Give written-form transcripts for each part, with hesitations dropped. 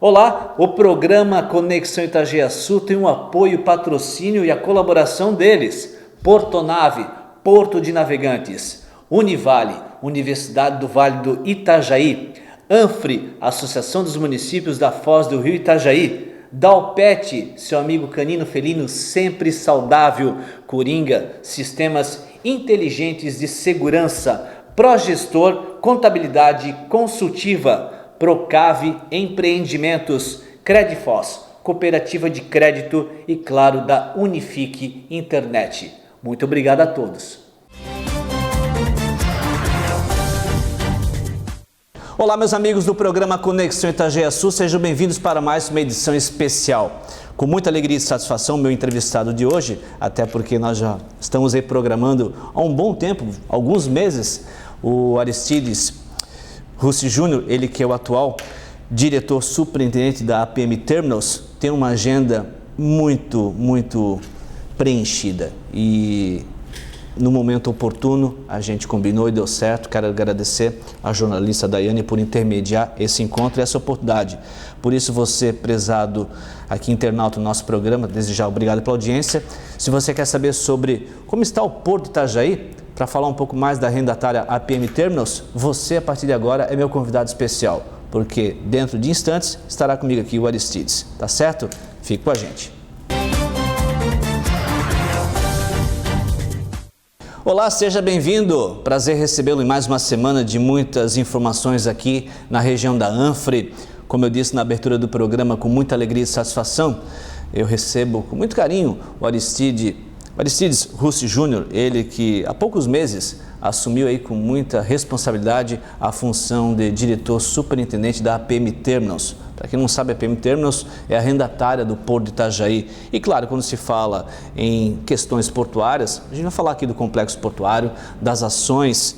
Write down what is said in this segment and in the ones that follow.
Olá, o programa Conexão Itajaí-Açu tem o apoio, patrocínio e a colaboração deles. Portonave, Porto de Navegantes, Univale, Universidade do Vale do Itajaí, Anfre, Associação dos Municípios da Foz do Rio Itajaí, Dalpet, seu amigo canino felino sempre saudável, Coringa, Sistemas Inteligentes de Segurança, Progestor, Contabilidade Consultiva, Procave Empreendimentos, Credifos, Cooperativa de Crédito e, claro, da Unifique Internet. Muito obrigado a todos. Olá, meus amigos do programa Conexão Itajaí-Açu, sejam bem-vindos para mais uma edição especial. Com muita alegria e satisfação, meu entrevistado de hoje, até porque nós já estamos aí programando há um bom tempo, alguns meses, o Aristides Russi Júnior, ele que é o atual diretor superintendente da APM Terminals, tem uma agenda muito preenchida e no momento oportuno a gente combinou e deu certo. Quero agradecer à jornalista Daiane por intermediar esse encontro e essa oportunidade. Por isso, você, prezado aqui internauta do nosso programa, desde já obrigado pela audiência. Se você quer saber sobre como está o Porto de Itajaí, para falar um pouco mais da arrendatária APM Terminals, você, a partir de agora, é meu convidado especial, porque dentro de instantes estará comigo aqui o Aristides, tá certo? Fique com a gente. Olá, seja bem-vindo. Prazer recebê-lo em mais uma semana de muitas informações aqui na região da Anfre. Como eu disse na abertura do programa, com muita alegria e satisfação, eu recebo com muito carinho o Aristides Russi Júnior, ele que há poucos meses assumiu aí com muita responsabilidade a função de diretor superintendente da APM Terminals. Para quem não sabe, a APM Terminals é a arrendatária do Porto de Itajaí. E claro, quando se fala em questões portuárias, a gente vai falar aqui do complexo portuário, das ações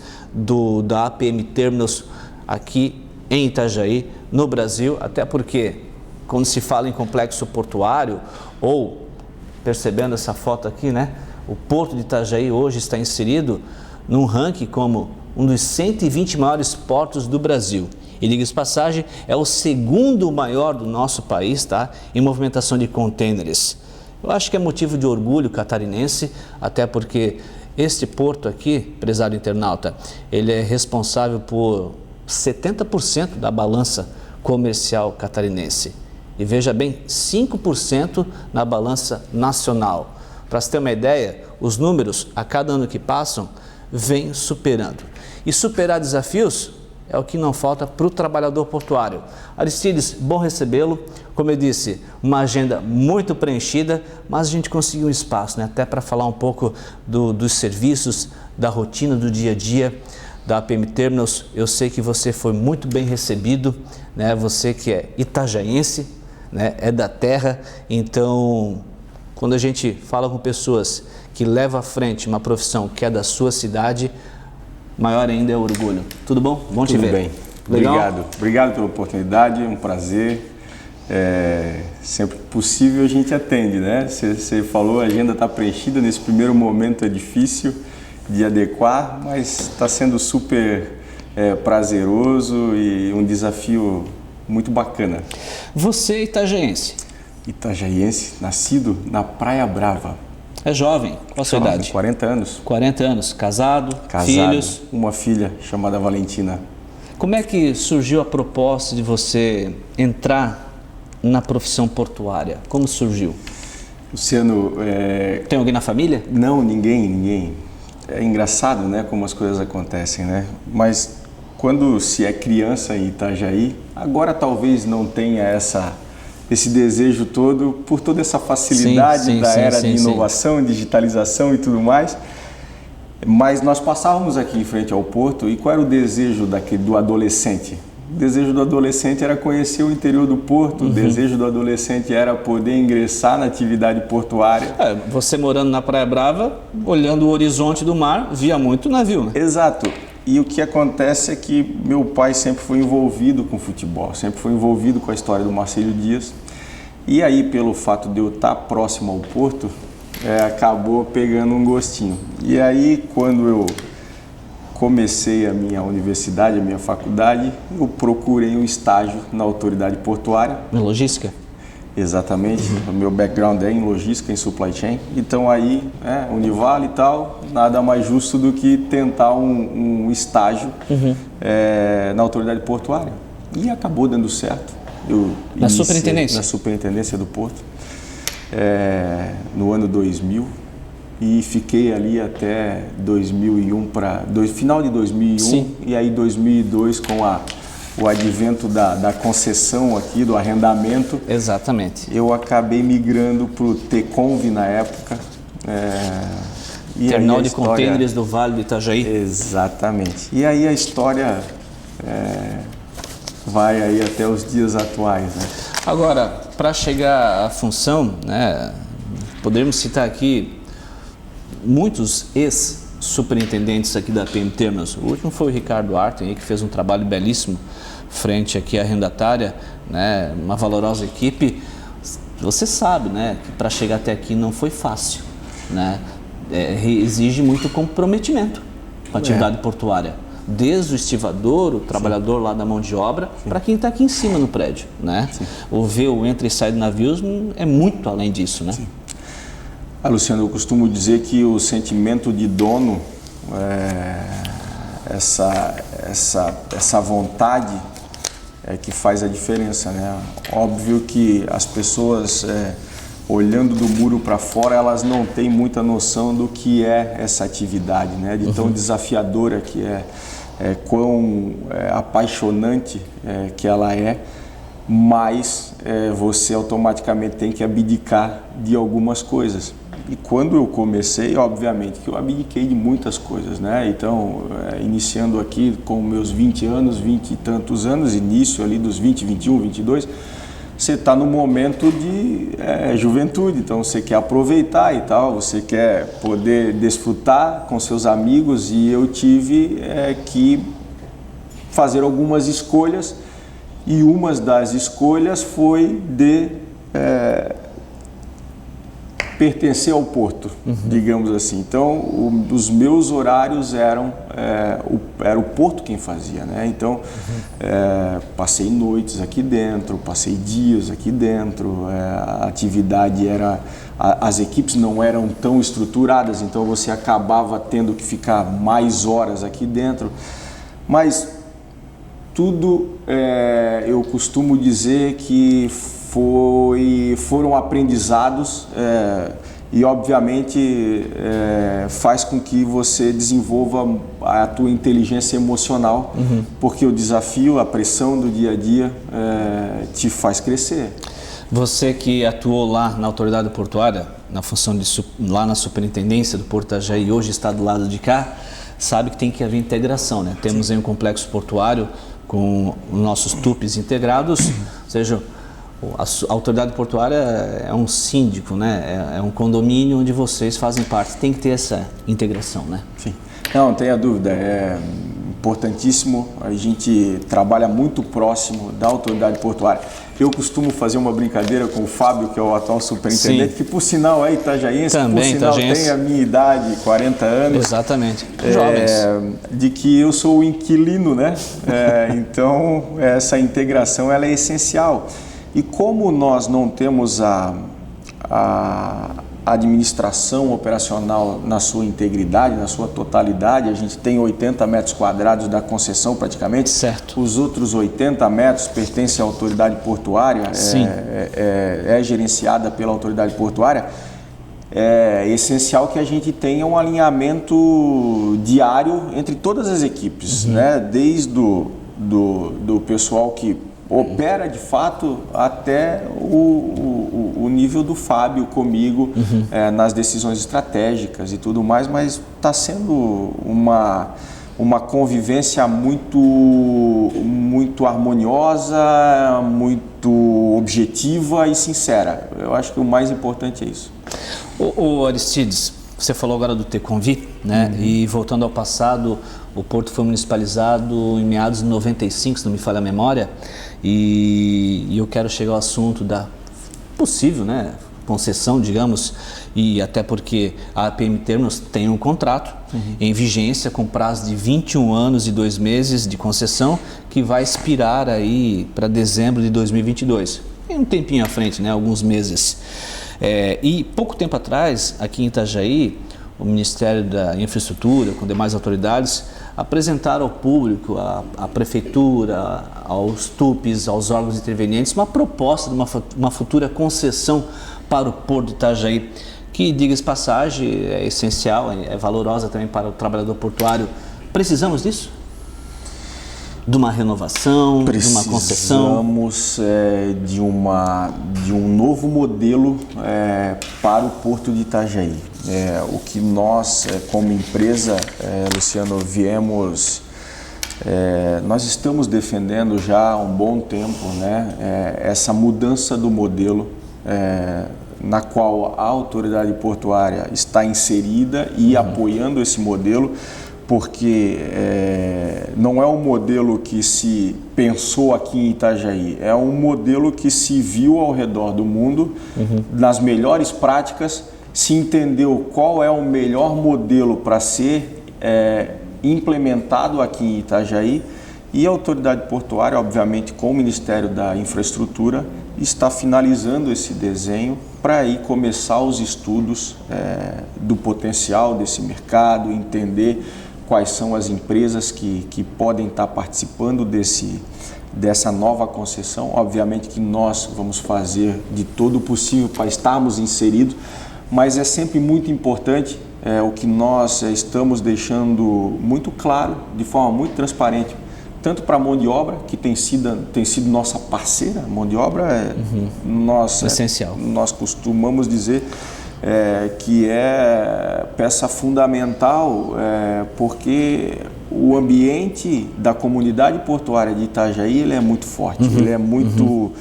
da APM Terminals aqui em Itajaí, no Brasil, até porque quando se fala em complexo portuário, ou percebendo essa foto aqui, né? O Porto de Itajaí hoje está inserido num ranking como um dos 120 maiores portos do Brasil. E diga-se de passagem, é o segundo maior do nosso país, tá? Em movimentação de contêineres. Eu acho que é motivo de orgulho catarinense, até porque este porto aqui, prezado internauta, ele é responsável por 70% da balança comercial catarinense. E veja bem, 5% na balança nacional. Para você ter uma ideia, os números a cada ano que passam vêm superando. E superar desafios é o que não falta para o trabalhador portuário. Aristides, bom recebê-lo. Como eu disse, uma agenda muito preenchida, mas a gente conseguiu um espaço, né? Até para falar um pouco dos serviços, da rotina do dia a dia da APM Terminals. Eu sei que você foi muito bem recebido, né? Você que é itajaense, né? É da terra, então quando a gente fala com pessoas que levam à frente uma profissão que é da sua cidade, maior ainda é o orgulho. Tudo bom? Bom te ver. Tudo bem. Legal? Obrigado pela oportunidade, um prazer. Sempre que possível a gente atende, né? Você falou, a agenda está preenchida, nesse primeiro momento é difícil de adequar, mas está sendo super prazeroso e um desafio muito bacana. Você é itajaense? Itajaense, nascido na Praia Brava. É jovem, qual a sua idade? 40 anos. 40 anos, casado, filhos? Uma filha chamada Valentina. Como é que surgiu a proposta de você entrar na profissão portuária? Como surgiu? Luciano... Tem alguém na família? Não, ninguém. É engraçado, né, como as coisas acontecem, né? Mas quando se é criança em Itajaí, agora talvez não tenha esse desejo todo, por toda essa facilidade da era de inovação, digitalização e tudo mais. Mas nós passávamos aqui em frente ao porto e qual era o desejo do adolescente? O desejo do adolescente era conhecer o interior do porto, o desejo do adolescente era poder ingressar na atividade portuária. Você morando na Praia Brava, olhando o horizonte do mar, via muito navio, né? Exato. E o que acontece é que meu pai sempre foi envolvido com futebol, sempre foi envolvido com a história do Marcílio Dias. E aí, pelo fato de eu estar próximo ao porto, acabou pegando um gostinho. E aí, quando eu comecei a minha universidade, a minha faculdade, eu procurei um estágio na autoridade portuária. Em logística? Exatamente, o meu background é em logística, em supply chain. Então aí, Univale e tal, nada mais justo do que tentar um estágio na autoridade portuária. E acabou dando certo. Eu na superintendência? Na superintendência do Porto, no ano 2000. E fiquei ali até 2001, final de 2001. Sim. E aí 2002 com o advento da concessão aqui, do arrendamento. Exatamente. Eu acabei migrando para o Teconv na época. Terminal de contêineres do Vale do Itajaí. Exatamente. E aí a história vai aí até os dias atuais, né? Agora, para chegar à função, né, podemos citar aqui muitos ex-superintendentes aqui da PM Terminals. O último foi o Ricardo Arten, que fez um trabalho belíssimo frente aqui à arrendatária, né, uma valorosa equipe. Você sabe, né, que para chegar até aqui não foi fácil, né? Exige muito comprometimento com a atividade portuária. Desde o estivador, o trabalhador lá da mão de obra, para quem está aqui em cima no prédio, né? O ver o entra e sai de navios é muito além disso, né? Sim. Luciano, eu costumo dizer que o sentimento de dono, essa vontade é que faz a diferença, né? Óbvio que as pessoas, olhando do muro para fora, elas não têm muita noção do que é essa atividade, né? De tão desafiadora que quão apaixonante que ela é, mas você automaticamente tem que abdicar de algumas coisas. E quando eu comecei, obviamente que eu abdiquei de muitas coisas, né? Então, iniciando aqui com meus 20 anos, 20 e tantos anos, início ali dos 20, 21, 22, você está no momento de juventude, então você quer aproveitar e tal, você quer poder desfrutar com seus amigos, e eu tive que fazer algumas escolhas, e uma das escolhas foi de pertencer ao Porto, digamos assim. Então, os meus horários era o Porto quem fazia, né? Então, passei noites aqui dentro, passei dias aqui dentro, a atividade as equipes não eram tão estruturadas, então você acabava tendo que ficar mais horas aqui dentro, mas tudo, eu costumo dizer que foram aprendizados, e obviamente faz com que você desenvolva a tua inteligência emocional, porque o desafio, a pressão do dia a dia te faz crescer. Você que atuou lá na autoridade portuária, na função lá na superintendência do Porto Itajaí, e hoje está do lado de cá, sabe que tem que haver integração, né? Temos aí um complexo portuário com os nossos TUPs integrados, ou seja, a autoridade portuária é um síndico, né? É um condomínio onde vocês fazem parte. Tem que ter essa integração, né? Sim. Não tenha dúvida. É importantíssimo. A gente trabalha muito próximo da autoridade portuária. Eu costumo fazer uma brincadeira com o Fábio, que é o atual superintendente, que por sinal é itajaiense, também, por sinal tem a minha idade, 40 anos. Exatamente. Jovens. De que eu sou o inquilino, né? Então, essa integração ela é essencial. E como nós não temos a administração operacional na sua integridade, na sua totalidade, a gente tem 80 metros quadrados da concessão praticamente, certo. Os outros 80 metros pertencem à autoridade portuária, é gerenciada pela autoridade portuária. É essencial que a gente tenha um alinhamento diário entre todas as equipes, né? Desde do pessoal que opera de fato até o nível do Fábio comigo nas decisões estratégicas e tudo mais, mas está sendo uma convivência muito harmoniosa, muito objetiva e sincera. Eu acho que o mais importante é isso. O Aristides, você falou agora do Teconv, né? E voltando ao passado, o Porto foi municipalizado em meados de 95, se não me falha a memória, e eu quero chegar ao assunto da possível, né, concessão, digamos, e até porque a APM Terminals tem um contrato em vigência com prazo de 21 anos e 2 meses de concessão, que vai expirar aí para dezembro de 2022. Tem um tempinho à frente, né? Alguns meses. E pouco tempo atrás, aqui em Itajaí, o Ministério da Infraestrutura, com demais autoridades, apresentaram ao público, à prefeitura, aos TUPs, aos órgãos intervenientes, uma proposta de uma futura concessão para o Porto de Itajaí, que, diga-se passagem, é essencial, é valorosa também para o trabalhador portuário. Precisamos disso? De uma renovação, de uma concessão? Precisamos de um novo modelo para o Porto de Itajaí. O que nós, como empresa, Luciano, nós estamos defendendo já há um bom tempo, né, essa mudança do modelo na qual a autoridade portuária está inserida e apoiando esse modelo, porque não é um modelo que se pensou aqui em Itajaí, é um modelo que se viu ao redor do mundo, nas melhores práticas, se entendeu qual é o melhor modelo para ser implementado aqui em Itajaí, e a autoridade portuária, obviamente com o Ministério da Infraestrutura, está finalizando esse desenho para aí começar os estudos do potencial desse mercado, entender quais são as empresas que podem estar participando dessa nova concessão. Obviamente que nós vamos fazer de todo o possível para estarmos inseridos, mas é sempre muito importante o que nós estamos deixando muito claro, de forma muito transparente, tanto para a mão de obra, que tem sido nossa parceira. A mão de obra essencial. Nós costumamos dizer que é peça fundamental, porque o ambiente da comunidade portuária de Itajaí ele é muito forte, ele é muito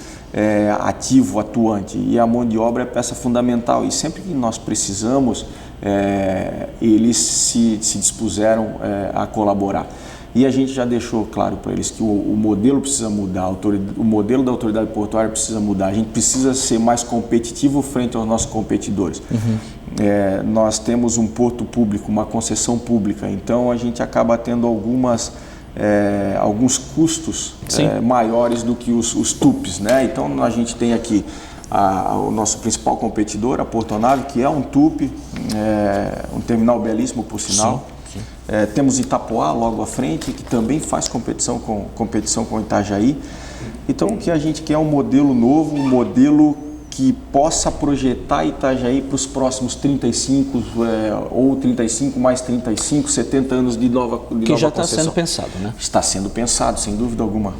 ativo, atuante, e a mão de obra é peça fundamental, e sempre que nós precisamos, eles se dispuseram a colaborar. E a gente já deixou claro para eles que o modelo precisa mudar, o modelo da autoridade portuária precisa mudar, a gente precisa ser mais competitivo frente aos nossos competidores. Nós temos um porto público, uma concessão pública, então a gente acaba tendo alguns custos maiores do que os TUPs, né? Então a gente tem aqui o nosso principal competidor, a Portonave, que é um TUP, um terminal belíssimo por sinal. Sim. Temos Itapoá logo à frente, que também faz competição com Itajaí. Então o que a gente quer é um modelo novo, um modelo que possa projetar Itajaí para os próximos 35 ou 35 mais 35, 70 anos de nova concessão. Que já está sendo pensado, né? Está sendo pensado, sem dúvida alguma.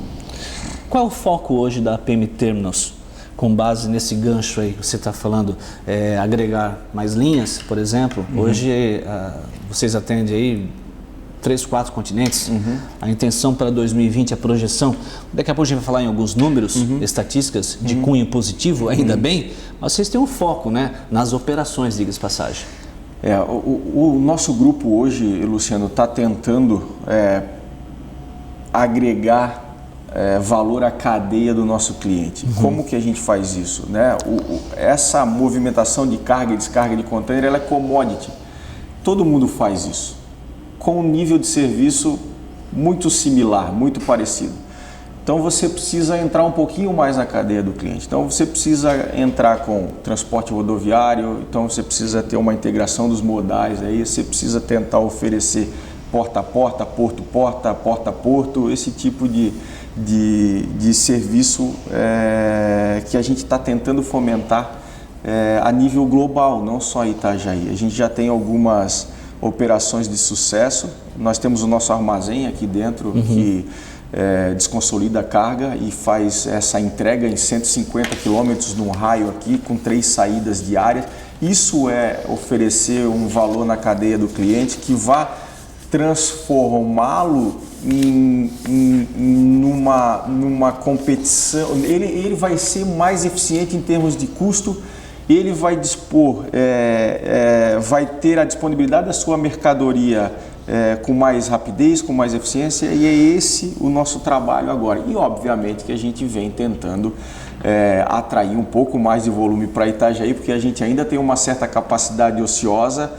Qual é o foco hoje da APM Terminals? Com base nesse gancho aí que você está falando, agregar mais linhas, por exemplo. Hoje vocês atendem aí 3, 4 continentes. A intenção para 2020, a projeção, daqui a pouco a gente vai falar em alguns números, estatísticas de cunho positivo, ainda bem, mas vocês têm um foco, né, nas operações, diga-se passagem. O nosso grupo hoje, Luciano, está tentando agregar valor à cadeia do nosso cliente. Como que a gente faz isso, né? Essa movimentação de carga e descarga de container, ela é commodity. Todo mundo faz isso, com um nível de serviço muito similar, muito parecido. Então você precisa entrar um pouquinho mais na cadeia do cliente. Então você precisa entrar com transporte rodoviário, então você precisa ter uma integração dos modais, aí você precisa tentar oferecer porta a porta, porta a porto, esse tipo de serviço que a gente está tentando fomentar a nível global, não só em Itajaí. A gente já tem algumas operações de sucesso. Nós temos o nosso armazém aqui dentro que desconsolida a carga e faz essa entrega em 150 quilômetros num raio aqui com 3 saídas diárias. Isso é oferecer um valor na cadeia do cliente que vá transformá-lo numa competição. Ele vai ser mais eficiente em termos de custo, ele vai dispor, vai ter a disponibilidade da sua mercadoria com mais rapidez, com mais eficiência, e é esse o nosso trabalho agora. E obviamente que a gente vem tentando atrair um pouco mais de volume para Itajaí, porque a gente ainda tem uma certa capacidade ociosa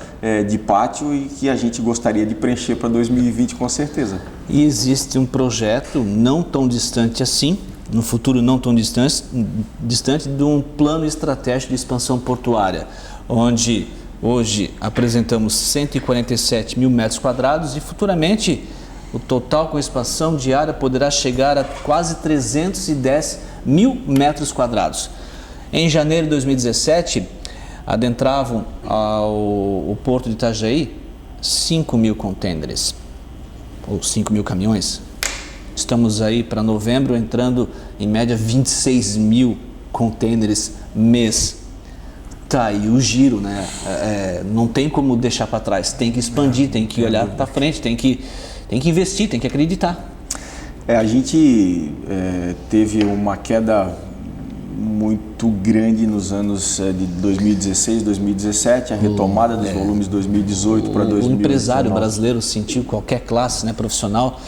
de pátio e que a gente gostaria de preencher para 2020 com certeza. E existe um projeto não tão distante assim, no futuro não tão distante de um plano estratégico de expansão portuária, onde hoje apresentamos 147 mil metros quadrados e futuramente o total com expansão diária poderá chegar a quase 310 mil metros quadrados. Em janeiro de 2017, adentravam ao porto de Itajaí 5 mil contêineres, ou 5 mil caminhões. Estamos aí para novembro entrando em média 26 mil contêineres mês. Tá aí o giro, né? Não tem como deixar para trás, tem que expandir, tem que olhar para frente, tem que investir, tem que acreditar. A gente teve uma queda muito grande nos anos de 2016, 2017, a retomada dos volumes de 2018 para 2019. O empresário brasileiro sentiu, qualquer classe, né, profissional,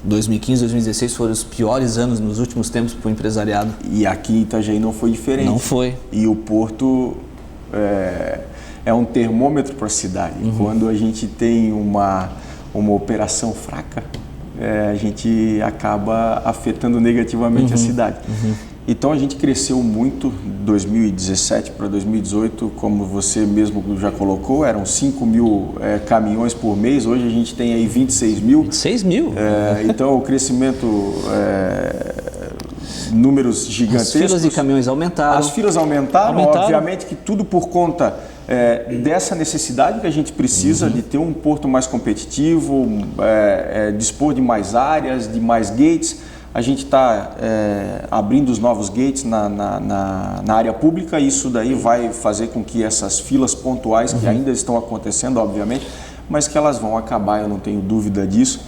2015, 2016 foram os piores anos nos últimos tempos para o empresariado. E aqui em Itajaí não foi diferente. Não foi. E o porto é um termômetro para a cidade. Quando a gente tem uma operação fraca, a gente acaba afetando negativamente a cidade. Então a gente cresceu muito de 2017 para 2018, como você mesmo já colocou, eram 5 mil caminhões por mês, hoje a gente tem aí 26 mil. 26 mil? Então o crescimento, números gigantescos. As filas de caminhões aumentaram. As filas aumentaram, obviamente que tudo por conta dessa necessidade que a gente precisa de ter um porto mais competitivo, dispor de mais áreas, de mais gates. A gente está abrindo os novos gates na área pública e isso daí vai fazer com que essas filas pontuais, que ainda estão acontecendo, obviamente, mas que elas vão acabar, eu não tenho dúvida disso.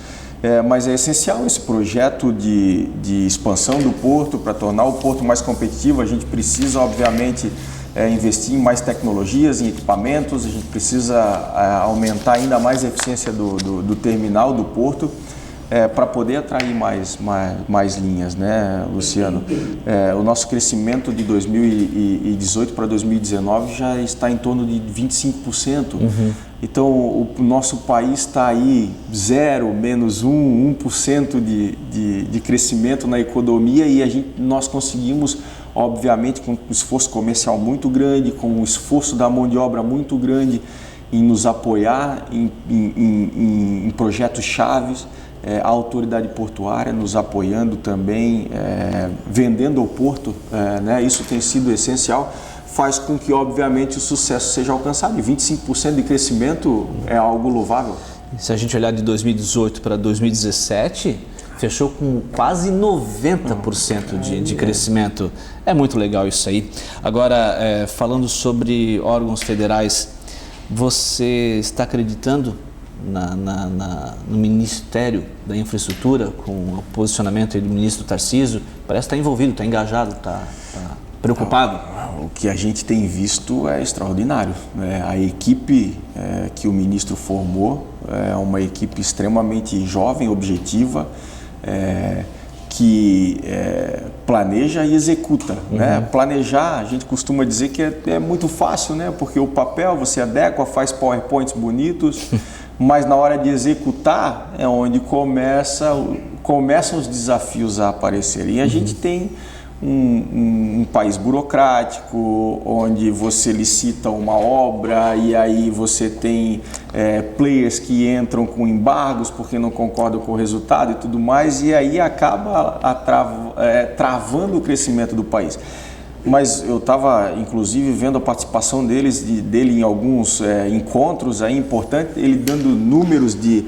Mas é essencial esse projeto de expansão do porto para tornar o porto mais competitivo. A gente precisa, obviamente, investir em mais tecnologias, em equipamentos, a gente precisa aumentar ainda mais a eficiência do terminal, do porto, para poder atrair mais linhas, né, Luciano? O nosso crescimento de 2018 para 2019 já está em torno de 25%. Então, o nosso país está aí 0, menos 1% de crescimento na economia e nós conseguimos, obviamente, com um esforço comercial muito grande, com um esforço da mão de obra muito grande em nos apoiar em projetos chaves. A autoridade portuária nos apoiando também, vendendo ao porto, né? Isso tem sido essencial, faz com que, obviamente, o sucesso seja alcançado. E 25% de crescimento é algo louvável. Se a gente olhar de 2018 para 2017, fechou com quase 90% de crescimento. É muito legal isso aí. Agora, falando sobre órgãos federais, você está acreditando no Ministério da Infraestrutura, com o posicionamento do ministro Tarcísio? Parece que está envolvido, está engajado, está preocupado. O que a gente tem visto é extraordinário. A equipe que o ministro formou é uma equipe extremamente jovem, objetiva, que planeja e executa. Né? Planejar, a gente costuma dizer que é muito fácil, né? Porque o papel você adequa, faz PowerPoints bonitos, mas na hora de executar é onde começam os desafios a aparecerem. E a gente tem um país burocrático, onde você licita uma obra e aí você tem players que entram com embargos porque não concordam com o resultado e tudo mais, e aí acaba travando o crescimento do país. Mas eu estava, inclusive, vendo a participação dele em alguns encontros aí importantes, ele dando números de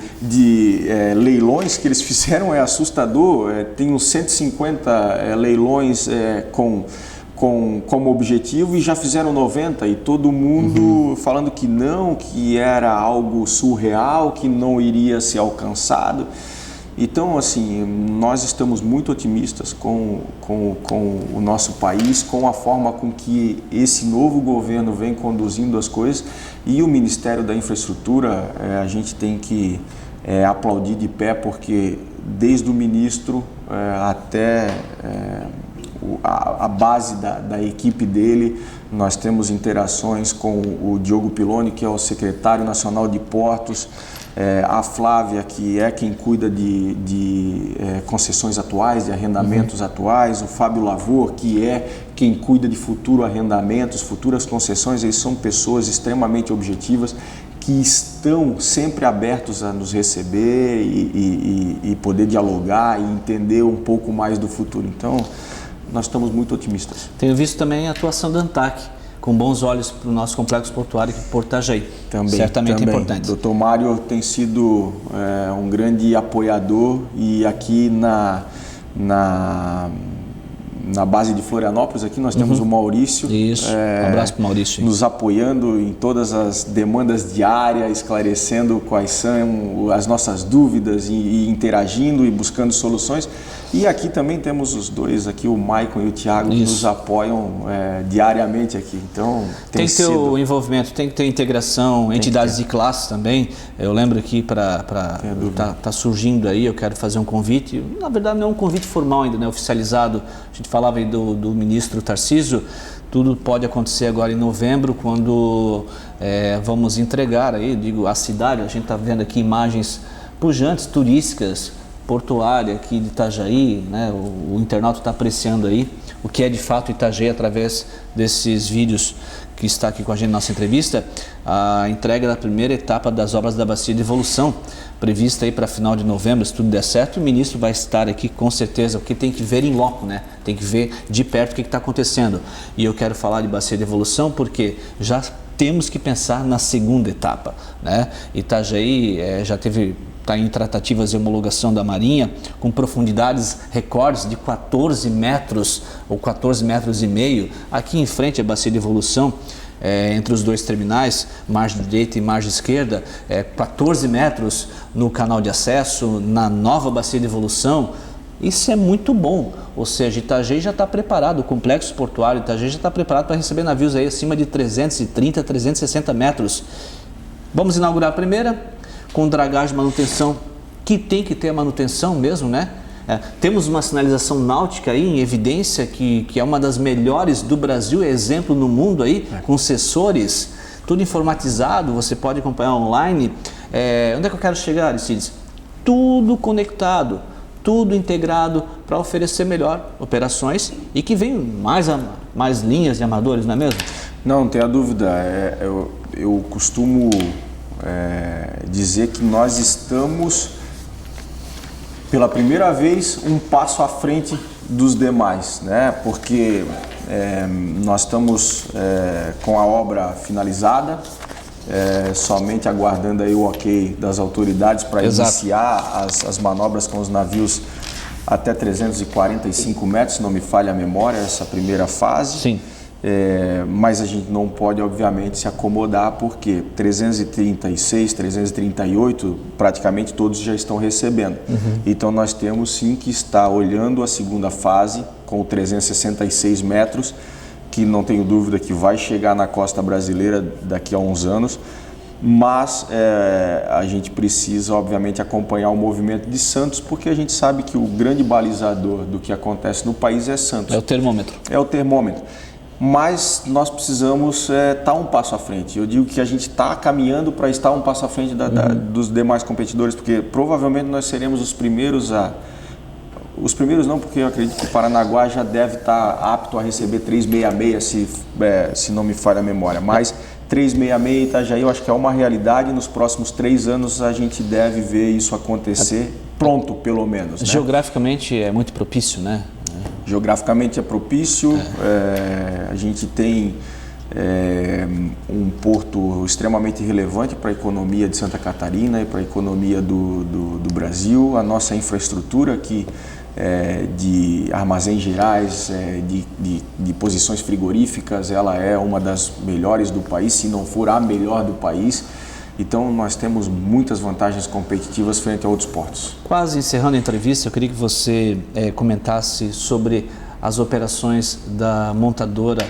leilões que eles fizeram, é assustador. Tem uns 150 leilões como objetivo e já fizeram 90, e todo mundo falando que não, que era algo surreal, que não iria ser alcançado. Então, assim, nós estamos muito otimistas com o nosso país, com a forma com que esse novo governo vem conduzindo as coisas, e o Ministério da Infraestrutura, a gente tem que aplaudir de pé, porque desde o ministro até a base da equipe dele, nós temos interações com o Diogo Piloni, que é o secretário nacional de portos, a Flávia, que é quem cuida de concessões atuais, de arrendamentos atuais, o Fábio Lavor, que é quem cuida de futuro arrendamentos, futuras concessões. Eles são pessoas extremamente objetivas, que estão sempre abertos a nos receber e poder dialogar e entender um pouco mais do futuro. Então, nós estamos muito otimistas. Tenho visto também a atuação da ANTAC, com bons olhos para o nosso complexo portuário de Porto Itajaí. Certamente importante. Dr. Mário tem sido um grande apoiador, e aqui na base de Florianópolis, aqui nós temos o Maurício. Isso, um abraço para o Maurício. Nos apoiando em todas as demandas diárias, esclarecendo quais são as nossas dúvidas e interagindo e buscando soluções. E aqui também temos os dois, aqui o Maicon e o Thiago, que nos apoiam diariamente aqui. Então, tem que ter o envolvimento, tem que ter integração, entidades de classe também. Eu lembro que tá surgindo aí, eu quero fazer um convite, na verdade não é um convite formal ainda, né, oficializado. A gente falava aí do ministro Tarcísio. Tudo pode acontecer agora em novembro, quando vamos entregar aí, digo, a cidade. A gente está vendo aqui imagens pujantes, turísticas, portuária aqui de Itajaí, né? O internauta está apreciando aí o que é de fato Itajaí através desses vídeos que está aqui com a gente na nossa entrevista. A entrega da primeira etapa das obras da Bacia de Evolução, prevista aí para final de novembro, se tudo der certo. O ministro vai estar aqui com certeza, porque tem que ver em loco, né? Tem que ver de perto o que está acontecendo. E eu quero falar de Bacia de Evolução porque já temos que pensar na segunda etapa, né? Itajaí está em tratativas de homologação da Marinha, com profundidades recordes de 14 metros ou 14 metros e meio. Aqui em frente à Bacia de Evolução, entre os dois terminais, margem direita e margem esquerda, 14 metros no canal de acesso, na nova Bacia de Evolução. Isso é muito bom, ou seja, Itajaí já está preparado, o complexo portuário Itajaí já está preparado para receber navios aí acima de 330, 360 metros. Vamos inaugurar a primeira, com dragagem de manutenção, que tem que ter a manutenção mesmo, né? Temos uma sinalização náutica aí em evidência, que é uma das melhores do Brasil, exemplo no mundo aí, com sensores, tudo informatizado, você pode acompanhar online. Onde é que eu quero chegar, Aristides? Tudo conectado, tudo integrado para oferecer melhor operações e que venham mais linhas de amadores, não é mesmo? Não tenha dúvida. Eu costumo dizer que nós estamos, pela primeira vez, um passo à frente dos demais, né? Porque nós estamos com a obra finalizada, somente aguardando aí o ok das autoridades para iniciar as manobras com os navios até 345 metros, se não me falha a memória, essa primeira fase. Sim. Mas a gente não pode, obviamente, se acomodar, porque 336, 338, praticamente todos já estão recebendo. Então nós temos sim que estar olhando a segunda fase com 366 metros, que não tenho dúvida que vai chegar na costa brasileira daqui a uns anos, mas a gente precisa, obviamente, acompanhar o movimento de Santos, porque a gente sabe que o grande balizador do que acontece no país é Santos. É o termômetro. É o termômetro. Mas nós precisamos estar um passo à frente. Eu digo que a gente está caminhando para estar um passo à frente dos demais competidores, porque provavelmente nós seremos os primeiros a... Os primeiros não, porque eu acredito que o Paranaguá já deve estar apto a receber 366, se não me falha a memória. Mas 366 Itajaí, eu acho que é uma realidade. Nos próximos 3 anos a gente deve ver isso acontecer, pronto pelo menos, né? Geograficamente é muito propício, né? Geograficamente é propício, a gente tem um porto extremamente relevante para a economia de Santa Catarina e para a economia do Brasil. A nossa infraestrutura aqui de armazéns gerais, de posições frigoríficas, ela é uma das melhores do país, se não for a melhor do país. Então nós temos muitas vantagens competitivas frente a outros portos. Quase encerrando a entrevista, eu queria que você comentasse sobre as operações da montadora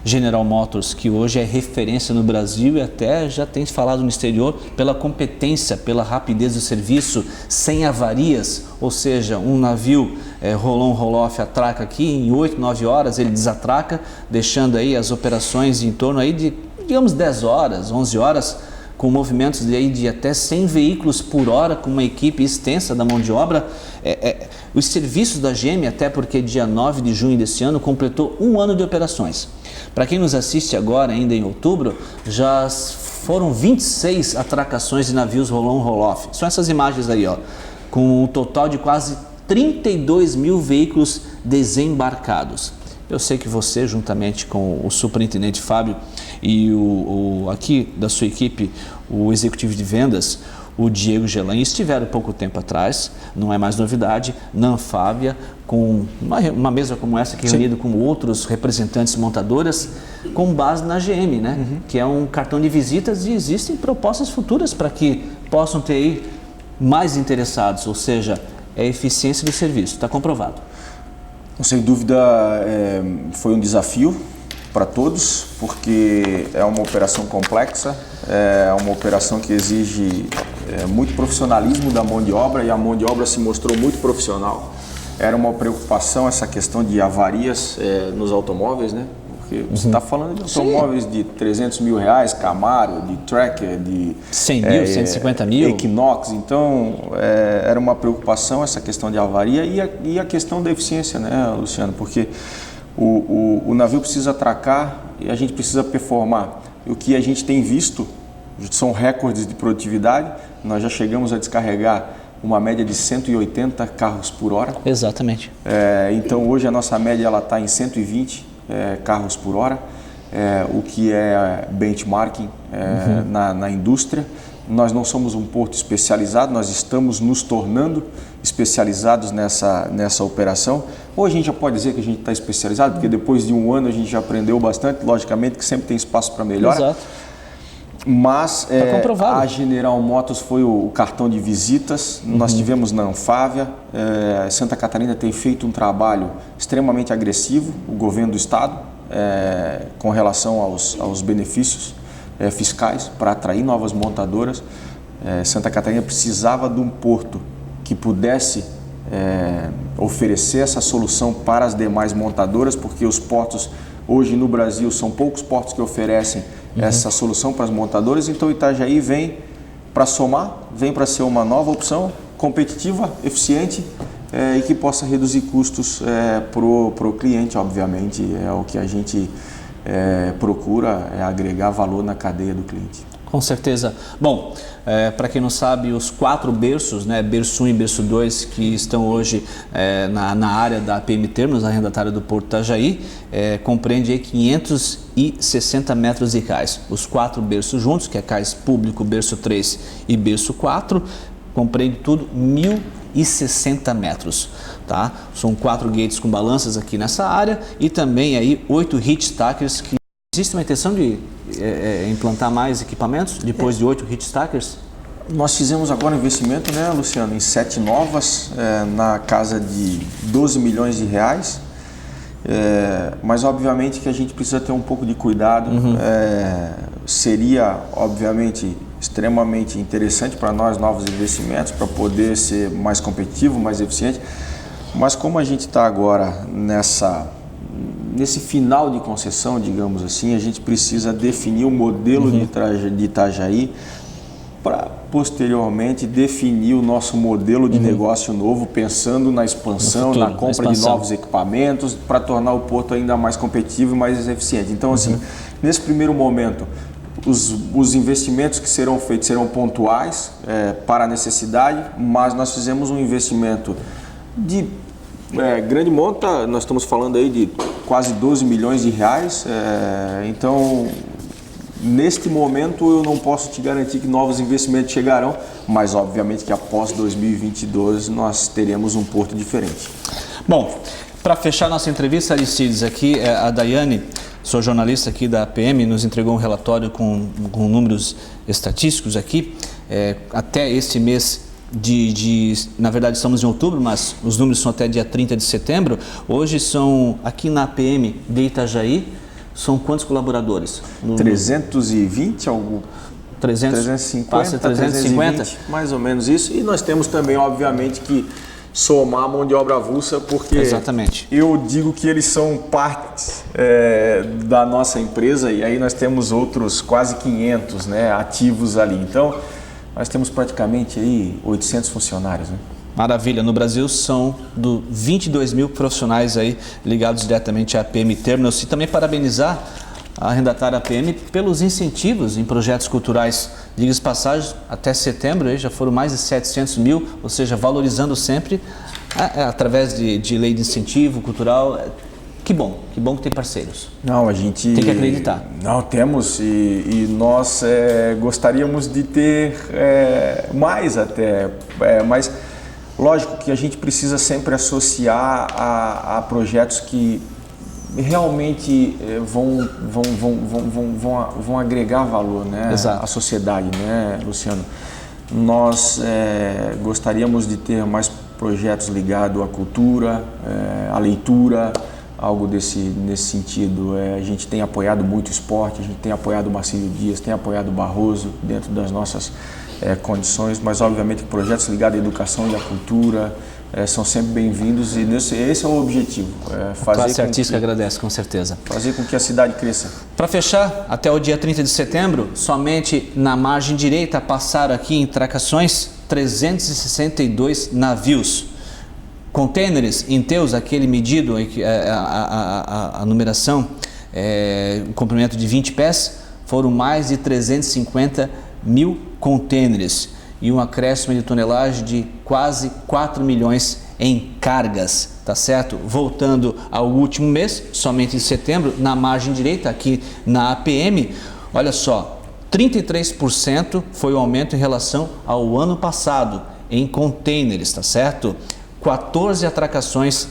General Motors, que hoje é referência no Brasil e até já tem falado no exterior pela competência, pela rapidez do serviço, sem avarias, ou seja, um navio roll-on, roll-off atraca aqui, em 8, 9 horas ele desatraca, deixando aí as operações em torno aí de, digamos, 10 horas, 11 horas, com movimentos de até 100 veículos por hora, com uma equipe extensa da mão de obra. Os serviços da GM, até porque dia 9 de junho desse ano, completou 1 ano de operações. Para quem nos assiste agora, ainda em outubro, já foram 26 atracações de navios roll-on, roll-off. São essas imagens aí, ó, com um total de quase 32 mil veículos desembarcados. Eu sei que você, juntamente com o superintendente Fábio e aqui da sua equipe, o executivo de vendas, o Diego Gelan, estiveram pouco tempo atrás, não é mais novidade, na Anfávia, com uma mesa como essa, que é reunida com outros representantes montadoras, com base na GM, né? Que é um cartão de visitas, e existem propostas futuras para que possam ter aí mais interessados, ou seja, é a eficiência do serviço, está comprovado. Sem dúvida, foi um desafio para todos, porque é uma operação complexa, é uma operação que exige muito profissionalismo da mão de obra, e a mão de obra se mostrou muito profissional. Era uma preocupação essa questão de avarias nos automóveis, né? Porque você está falando de automóveis de 300 mil reais, Camaro, de Tracker, de 100 mil, 150 mil. Equinox. Então, era uma preocupação essa questão de avaria e a questão da eficiência, né, Luciano? Porque o navio precisa atracar e a gente precisa performar. E o que a gente tem visto são recordes de produtividade. Nós já chegamos a descarregar uma média de 180 carros por hora. Exatamente. Então, hoje a nossa média está em 120 carros por hora, o que é benchmarking na indústria. Nós não somos um porto especializado, nós estamos nos tornando especializados nessa operação. Ou a gente já pode dizer que a gente está especializado, porque depois de 1 ano a gente já aprendeu bastante, logicamente que sempre tem espaço para melhora. Exato. Mas a General Motors foi o cartão de visitas. Nós tivemos na Anfávia. Santa Catarina tem feito um trabalho extremamente agressivo, o governo do estado, com relação aos benefícios fiscais para atrair novas montadoras. Santa Catarina precisava de um porto que pudesse oferecer essa solução para as demais montadoras, porque os portos hoje no Brasil são poucos portos que oferecem essa solução para as montadoras. Então Itajaí vem para somar, vem para ser uma nova opção competitiva, eficiente e que possa reduzir custos para o cliente, obviamente. É o que a gente procura, agregar valor na cadeia do cliente. Com certeza. Bom, para quem não sabe, os 4 berços, né, berço 1 e berço 2, que estão hoje na área da APM Terminals, arrendatária do Porto Itajaí, compreende aí 560 metros de cais. Os 4 berços juntos, que é cais público, berço 3 e berço 4, compreende tudo 1.060 metros. Tá? São 4 gates com balanças aqui nessa área e também aí 8 hitch stackers. Que existe uma intenção de implantar mais equipamentos depois de 8 hitch stackers? Nós fizemos agora um investimento, né, Luciano, em 7 novas, na casa de 12 milhões de reais. Mas obviamente que a gente precisa ter um pouco de cuidado. Seria obviamente extremamente interessante para nós novos investimentos, para poder ser mais competitivo, mais eficiente. Mas como a gente está agora nesse final de concessão, digamos assim, a gente precisa definir o modelo de Itajaí para posteriormente definir o nosso modelo de negócio novo, pensando na expansão, na compra de novos equipamentos, para tornar o porto ainda mais competitivo e mais eficiente. Então, assim, nesse primeiro momento, os investimentos que serão feitos serão pontuais para a necessidade, mas nós fizemos um investimento de grande monta. Nós estamos falando aí de quase 12 milhões de reais. Então, neste momento, eu não posso te garantir que novos investimentos chegarão, mas obviamente que após 2022 nós teremos um porto diferente. Bom, para fechar nossa entrevista, Aristides, aqui a Daiane sou jornalista aqui da APM, nos entregou um relatório com números estatísticos aqui, até esse mês na verdade estamos em outubro, mas os números são até dia 30 de setembro. Hoje são, aqui na APM de Itajaí, são quantos colaboradores? 320, algo... 350, passa 350, mais ou menos isso. E nós temos também, obviamente, que somar a mão de obra avulsa, porque exatamente. Eu digo que eles são parte da nossa empresa, e aí nós temos outros quase 500, né, ativos ali. Então, nós temos praticamente aí 800 funcionários, né? Maravilha. No Brasil são 22 mil profissionais aí ligados diretamente à APM Terminals. E também parabenizar a arrendatária APM pelos incentivos em projetos culturais. Diga-se passagem, até setembro aí já foram mais de 700 mil, ou seja, valorizando sempre através de lei de incentivo cultural. Que bom que tem parceiros. Não, a gente tem que acreditar. Não, temos e nós gostaríamos de ter mais até, mas lógico que a gente precisa sempre associar a projetos que realmente vão agregar valor, né, à sociedade, né, Luciano? Nós gostaríamos de ter mais projetos ligados à cultura, à leitura, algo nesse sentido. A gente tem apoiado muito o esporte, a gente tem apoiado o Marcílio Dias, tem apoiado o Barroso dentro das nossas condições, mas obviamente projetos ligados à educação e à cultura são sempre bem-vindos, e esse é o objetivo. A classe artística agradece, com certeza. Fazer com que a cidade cresça. Para fechar, até o dia 30 de setembro, somente na margem direita passaram aqui em Tracações 362 navios. Containers em Teus, aquele medido, a numeração, o comprimento de 20 pés, foram mais de 350 mil containers e um acréscimo de tonelagem de quase 4 milhões em cargas, tá certo? Voltando ao último mês, somente em setembro, na margem direita, aqui na APM, olha só, 33% foi o aumento em relação ao ano passado em containers, tá certo? 14 atracações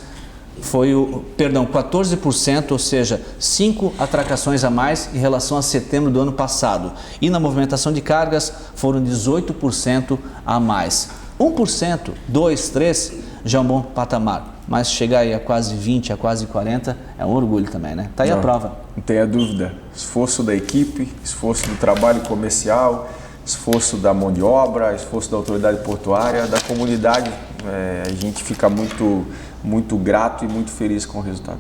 14%, ou seja, 5 atracações a mais em relação a setembro do ano passado. E na movimentação de cargas foram 18% a mais. 1%, 2%, 3% já é um bom patamar, mas chegar aí a quase 20%, a quase 40% é um orgulho também, né? Tá aí a prova. Não tenha dúvida. Esforço da equipe, esforço do trabalho comercial, esforço da mão de obra, esforço da autoridade portuária, da comunidade. A gente fica muito grato e muito feliz com o resultado.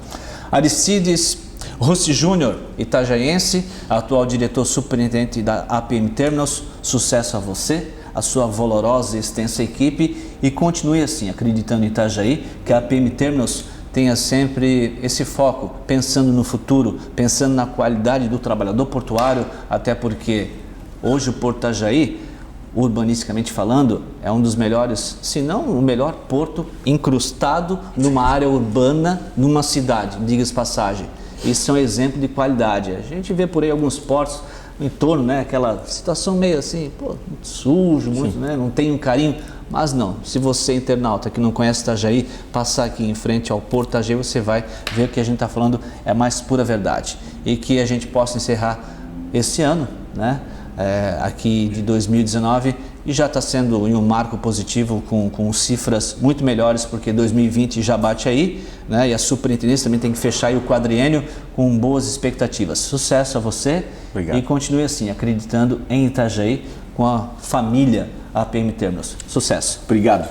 Aristides Rossi Júnior, itajaiense, atual diretor superintendente da APM Terminals, sucesso a você, a sua valorosa e extensa equipe, e continue assim, acreditando em Itajaí, que a APM Terminals tenha sempre esse foco, pensando no futuro, pensando na qualidade do trabalhador portuário, até porque hoje o Porto Itajaí, urbanisticamente falando, é um dos melhores, se não o melhor porto incrustado numa área urbana, numa cidade, diga-se passagem. Isso é um exemplo de qualidade. A gente vê por aí alguns portos no entorno, né, aquela situação meio assim, muito sujo, muito, né, não tem um carinho, mas não. Se você, internauta, que não conhece Itajaí, passar aqui em frente ao Porto Itajaí, você vai ver que a gente está falando é mais pura verdade. E que a gente possa encerrar esse ano, né, aqui de 2019, e já está sendo em um marco positivo com cifras muito melhores, porque 2020 já bate aí, né? E a superintendência também tem que fechar aí o quadriênio com boas expectativas. Sucesso a você. Obrigado. E continue assim, acreditando em Itajaí com a família APM Terminals. Sucesso. Obrigado.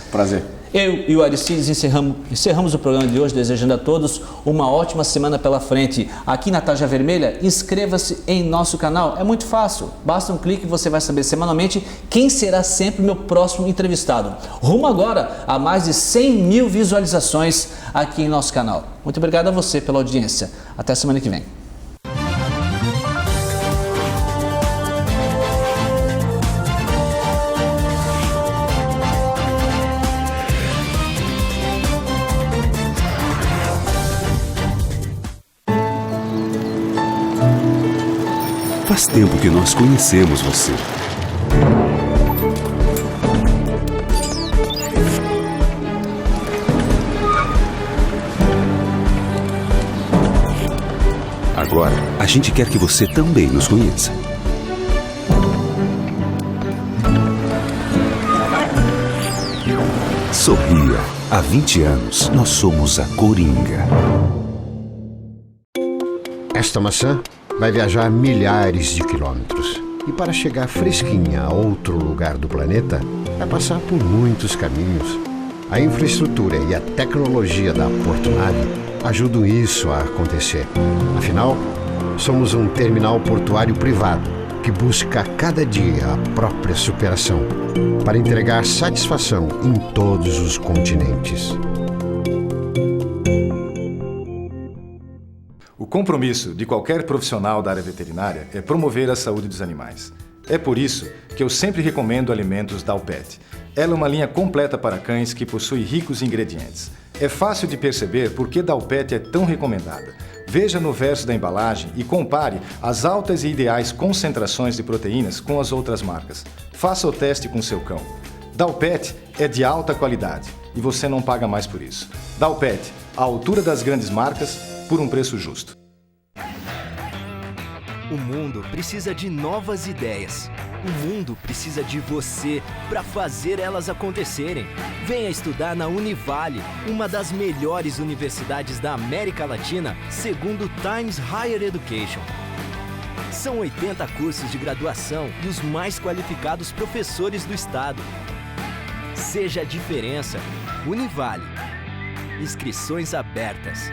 Prazer. Eu e o Aristides encerramos o programa de hoje, desejando a todos uma ótima semana pela frente. Aqui na Tarja Vermelha, inscreva-se em nosso canal. É muito fácil, basta um clique e você vai saber semanalmente quem será sempre o meu próximo entrevistado. Rumo agora a mais de 100 mil visualizações aqui em nosso canal. Muito obrigado a você pela audiência. Até semana que vem. Faz tempo que nós conhecemos você. Agora A gente quer que você também nos conheça. Sorria. Há 20 anos, nós somos a Coringa. Esta maçã vai viajar milhares de quilômetros. E para chegar fresquinha a outro lugar do planeta, vai passar por muitos caminhos. A infraestrutura e a tecnologia da Portonave ajudam isso a acontecer. Afinal, somos um terminal portuário privado que busca a cada dia a própria superação para entregar satisfação em todos os continentes. O compromisso de qualquer profissional da área veterinária é promover a saúde dos animais. É por isso que eu sempre recomendo alimentos Dalpet. Ela é uma linha completa para cães que possui ricos ingredientes. É fácil de perceber por que Dalpet é tão recomendada. Veja no verso da embalagem e compare as altas e ideais concentrações de proteínas com as outras marcas. Faça o teste com seu cão. Dalpet é de alta qualidade e você não paga mais por isso. Dalpet, à altura das grandes marcas, por um preço justo. O mundo precisa de novas ideias. O mundo precisa de você para fazer elas acontecerem. Venha estudar na Univale, uma das melhores universidades da América Latina, segundo Times Higher Education. São 80 cursos de graduação e os mais qualificados professores do estado. Seja a diferença. Univale. Inscrições abertas.